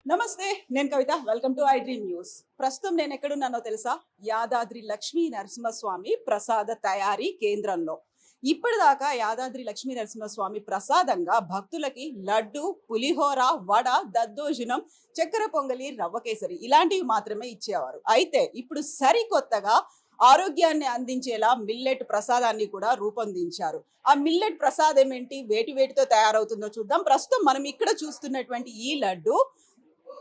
నమస్తే, నేను Kavitha. Welcome to I dream news. ప్రస్తుతం నేను ఎక్కడున్నానో తెలుసా? యాదాద్రి లక్ష్మీ నరసింహస్వామి ప్రసాద తయారీ కేంద్రంలో. ఇప్పటిదాకా యాదాద్రి లక్ష్మీ నరసింహస్వామి ప్రసాదంగా భక్తులకి లడ్డు, పులిహోర, వడ, దద్దోజనం, చక్కెర పొంగలి, రవ్వ కేసరి ఇలాంటివి మాత్రమే ఇచ్చేవారు. అయితే ఇప్పుడు సరికొత్తగా ఆరోగ్యాన్ని అందించేలా మిల్లెట్ ప్రసాదాన్ని కూడా రూపొందించారు. ఆ మిల్లెట్ ప్రసాదం ఏంటి, వేటి వేటితో తయారవుతుందో చూద్దాం. ప్రస్తుతం మనం ఇక్కడ చూస్తున్నటువంటి ఈ లడ్డు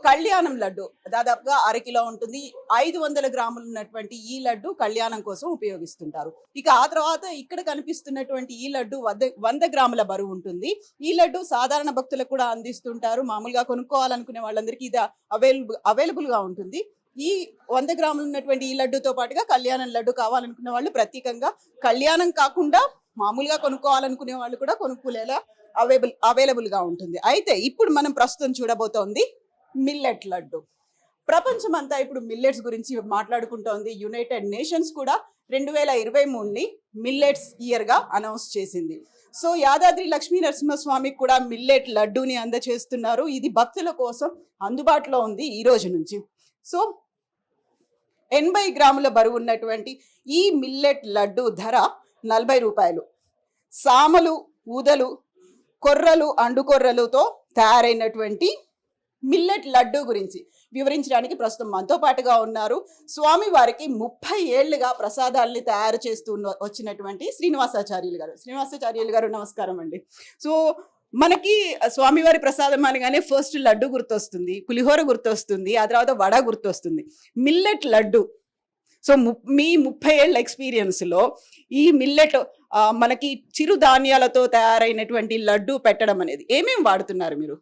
కళ్యాణం లడ్డు దాదాపుగా అరకిలో ఉంటుంది. 500 గ్రాములు ఉన్నటువంటి ఈ లడ్డు కళ్యాణం కోసం ఉపయోగిస్తుంటారు. ఇక ఆ తర్వాత ఇక్కడ కనిపిస్తున్నటువంటి ఈ లడ్డు 100 గ్రాముల బరువు ఉంటుంది. ఈ లడ్డు సాధారణ భక్తులకు కూడా అందిస్తుంటారు. మామూలుగా కొనుక్కోవాలనుకునే వాళ్ళందరికీ ఇది అవైలబుల్ గా ఉంటుంది. ఈ 100 గ్రాములు ఉన్నటువంటి ఈ లడ్డుతో పాటుగా కళ్యాణం లడ్డు కావాలనుకునే వాళ్ళు ప్రత్యేకంగా కళ్యాణం కాకుండా మామూలుగా కొనుక్కోవాలనుకునే వాళ్ళు కూడా కొనుక్కునేలా అవైలబుల్ గా ఉంటుంది. అయితే ఇప్పుడు మనం ప్రస్తుతం చూడబోతోంది మిల్లెట్ లడ్డు. ప్రపంచం అంతా ఇప్పుడు మిల్లెట్స్ గురించి మాట్లాడుకుంటోంది. యునైటెడ్ నేషన్స్ కూడా 2023ని మిల్లెట్స్ ఇయర్ గా అనౌన్స్ చేసింది. సో యాదాద్రి లక్ష్మీ నరసింహస్వామికి కూడా మిల్లెట్ లడ్డూని అందజేస్తున్నారు. ఇది భక్తుల కోసం అందుబాటులో ఉంది ఈ రోజు నుంచి. సో 80 గ్రాముల బరువు ఉన్నటువంటి ఈ మిల్లెట్ లడ్డు ధర 40 రూపాయలు. సామలు, ఊదలు, కొర్రలు, అండుకొర్రలతో తయారైనటువంటి మిల్లెట్ లడ్డు గురించి వివరించడానికి ప్రస్తుతం మనతో పాటుగా ఉన్నారు స్వామి వారికి 30 ఏళ్లుగా ప్రసాదాలని తయారు చేస్తూ వచ్చినటువంటి శ్రీనివాసాచార్యులు గారు నమస్కారం అండి. సో మనకి స్వామివారి ప్రసాదం అనగానే ఫస్ట్ లడ్డు గుర్తొస్తుంది, పులిహోర గుర్తొస్తుంది, ఆ తర్వాత వడ గుర్తొస్తుంది. మిల్లెట్ లడ్డు, సో మీ 30 ఏళ్ళ ఎక్స్పీరియన్స్లో ఈ మిల్లెట్ మనకి చిరుధాన్యాలతో తయారైనటువంటి లడ్డు పెట్టడం అనేది ఏమేమి వాడుతున్నారు మీరు?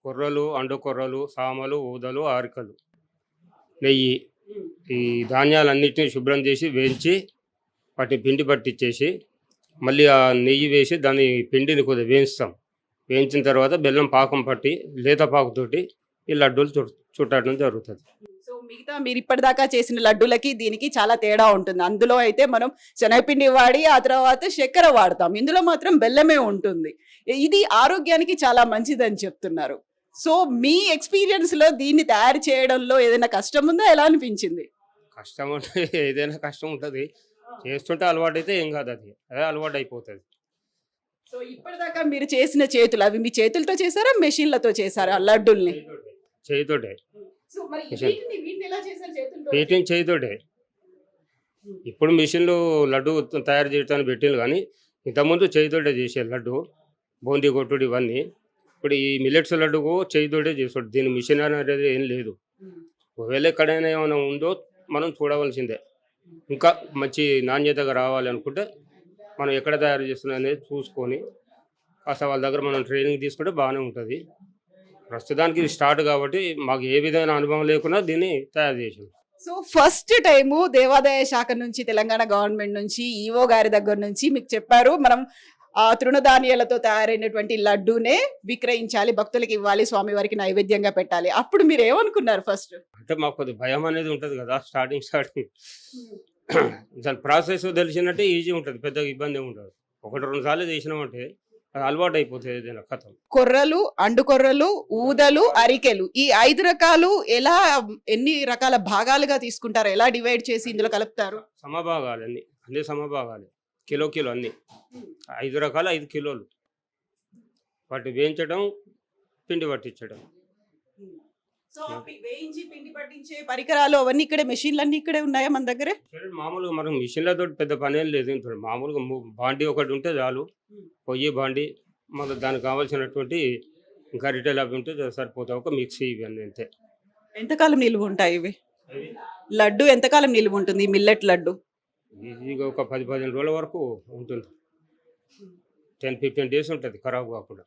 కొర్రలు, అండు కొర్రలు, సామలు, ఊదలు, ఆరికలు, నెయ్యి, ఈ ధాన్యాలన్నిటిని శుభ్రం చేసి వేయించి వాటి పిండి పట్టించేసి మళ్ళీ ఆ నెయ్యి వేసి దాని పిండిని కొద్దిగా వేయిస్తాం. వేయించిన తర్వాత బెల్లం పాకం పట్టి లేత పాకుతోటి ఈ లడ్డూలు చుట్టడం జరుగుతుంది. సో మిగతా మీరు ఇప్పటిదాకా చేసిన లడ్డూలకి దీనికి చాలా తేడా ఉంటుంది. అందులో అయితే మనం శనగపిండి వాడి ఆ తర్వాత చక్కెర వాడతాం, ఇందులో మాత్రం బెల్లమే ఉంటుంది. ఇది ఆరోగ్యానికి చాలా మంచిదని చెప్తున్నారు. సో మీ ఎక్స్పీరియన్స్ లో దీన్ని తయారు చేయడంలో ఏదైనా కష్టం ఉందా, ఎలా అనిపించింది? కష్టం అంటే ఏదైనా కష్టం ఉంటుంది, చేస్తుంటే అలవాటు అయితే ఏం కాదు, అదే అలవాటు అయిపోతుంది. సో ఇప్పటిదాకా మీరు చేసిన చేతులు అవి మీ చేతులతో చేశారా, మెషిన్లతో చేశారా లడ్డూల్ని? చేయితోటే. సో మరి వీటిని ఎలా చేశారు? చేతులతో? వీటిని చేయితోటే. ఇప్పుడు మిషన్లు లడ్డు తయారు చేయడానికి పెట్టింది, కానీ ఇంతకుముందు చేయితోటే చేసే లడ్డు, బూందీ కొట్టుడు ఇవన్నీ. ఇప్పుడు ఈ మిల్లెట్స్ లడ్డుకు చేయితోటే చేస్తాడు, దీని మిషన్ అనేది ఏం లేదు. ఒకవేళ ఎక్కడైనా ఏమైనా ఉందో మనం చూడవలసిందే. ఇంకా మంచి నాణ్యతగా రావాలి అనుకుంటే మనం ఎక్కడ తయారు చేస్తున్నా అనేది చూసుకొని కాస్త వాళ్ళ దగ్గర మనం ట్రైనింగ్ తీసుకుంటే బాగానే ఉంటుంది. ప్రస్తుతానికి ఇది స్టార్ట్ కాబట్టి మాకు ఏ విధమైన అనుభవం లేకుండా దీన్ని తయారు చేసాం. సో ఫస్ట్ టైము దేవాదాయ శాఖ నుంచి, తెలంగాణ గవర్నమెంట్ నుంచి, ఈవో గారి దగ్గర నుంచి మీకు చెప్పారు మనం తృణధాన్యాలతో తయారైనటువంటి లడ్డూనే విక్రయించాలి, భక్తులకు ఇవ్వాలి, స్వామివారికి నైవేద్యంగా పెట్టాలి. అప్పుడు మీరు ఏమనుకున్నారు ఫస్ట్? అంటే మాకు కొద్ది భయం అనేది ఉంటుంది కదా స్టార్టింగ్ దాని ప్రాసెస్ తెలిసినట్టే ఈజీ ఉంటుంది, పెద్దగా ఇబ్బంది ఉంటుంది. 1-2 సార్లు చేసినామంటే అది అలవాటు అయిపోతుంది ఏదైనా కథం. కొర్రలు, అండుకొర్రలు, ఊదలు, అరికెలు, ఈ 5 రకాలు ఎలా, ఎన్ని రకాల భాగాలుగా తీసుకుంటారు, ఎలా డివైడ్ చేసి ఇందులో కలుపుతారు? సమభాగాలు అన్ని సమభాగాలు, కిలో అన్ని 5 రకాలు 5 కిలోలు. వాటి వేయించడం, పిండి పట్టించడం. సో వేయించి పిండి పట్టించే పరికరాలు అవన్నీ ఇక్కడే, మెషిన్లు అన్ని ఇక్కడే ఉన్నాయా మన దగ్గరే? మామూలుగా మనకు మిషన్లతో పెద్ద పని ఏం లేదు. మామూలుగా బాండీ ఒకటి ఉంటే చాలు, పొయ్యి బాండీ, మళ్ళీ దానికి కావాల్సినటువంటి గరిటెలు అవి ఉంటే సరిపోతాయి. ఒక మిక్సీ ఇవన్నీ అంతే. ఎంతకాలం నిలువ ఉంటాయి ఇవి? లడ్డు ఎంతకాలం నిలువ ఉంటుంది ఈ మిల్లెట్ లడ్డు? ఈజీగా ఒక 10-15 రోజుల వరకు ఉంటుంది. 10-15 డేస్ ఉంటుంది ఖరాబ్ కాకుండా.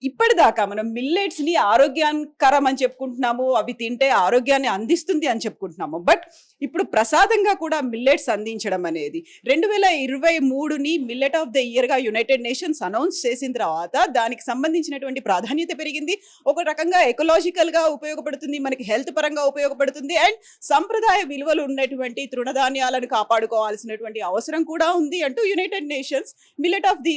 ఇప్పటిదాకా మనం మిల్లెట్స్ ని ఆరోగ్యకరం అని చెప్పుకుంటున్నాము, అవి తింటే ఆరోగ్యాన్ని అందిస్తుంది అని చెప్పుకుంటున్నాము. బట్ ఇప్పుడు ప్రసాదంగా కూడా మిల్లెట్స్ అందించడం అనేది 2023ని మిల్లెట్ ఆఫ్ ద ఇయర్ గా యునైటెడ్ నేషన్స్ అనౌన్స్ చేసిన తర్వాత దానికి సంబంధించినటువంటి ప్రాధాన్యత పెరిగింది. ఒక రకంగా ఎకలాజికల్ గా ఉపయోగపడుతుంది, మనకి హెల్త్ పరంగా ఉపయోగపడుతుంది, అండ్ సంప్రదాయ విలువలు ఉన్నటువంటి తృణధాన్యాలను కాపాడుకోవాల్సినటువంటి అవసరం కూడా ఉంది అంటూ United Nations millet of the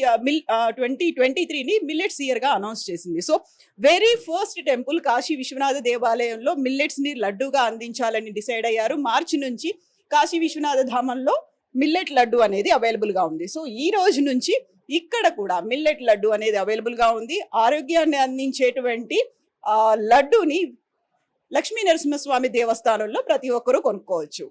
2023ని మిల్లెట్స్ ఇయర్ గా అనౌన్స్ అనౌన్స్ చేసింది. So very first temple Kashi Vishwanatha దేవాలయంలో మిల్లెట్స్ ని లడ్డూగా అందించాలని డిసైడ్ అయ్యారు. మార్చి నుంచి కాశీ విశ్వనాథ ధామంలో మిల్లెట్ లడ్డు అనేది అవైలబుల్ గా ఉంది. సో ఈ రోజు నుంచి ఇక్కడ కూడా మిల్లెట్ లడ్డు అనేది అవైలబుల్ గా ఉంది. ఆరోగ్యాన్ని అందించేటువంటి లడ్డూని లక్ష్మీ నరసింహస్వామి దేవస్థానంలో ప్రతి ఒక్కరూ కొనుక్కోవచ్చు.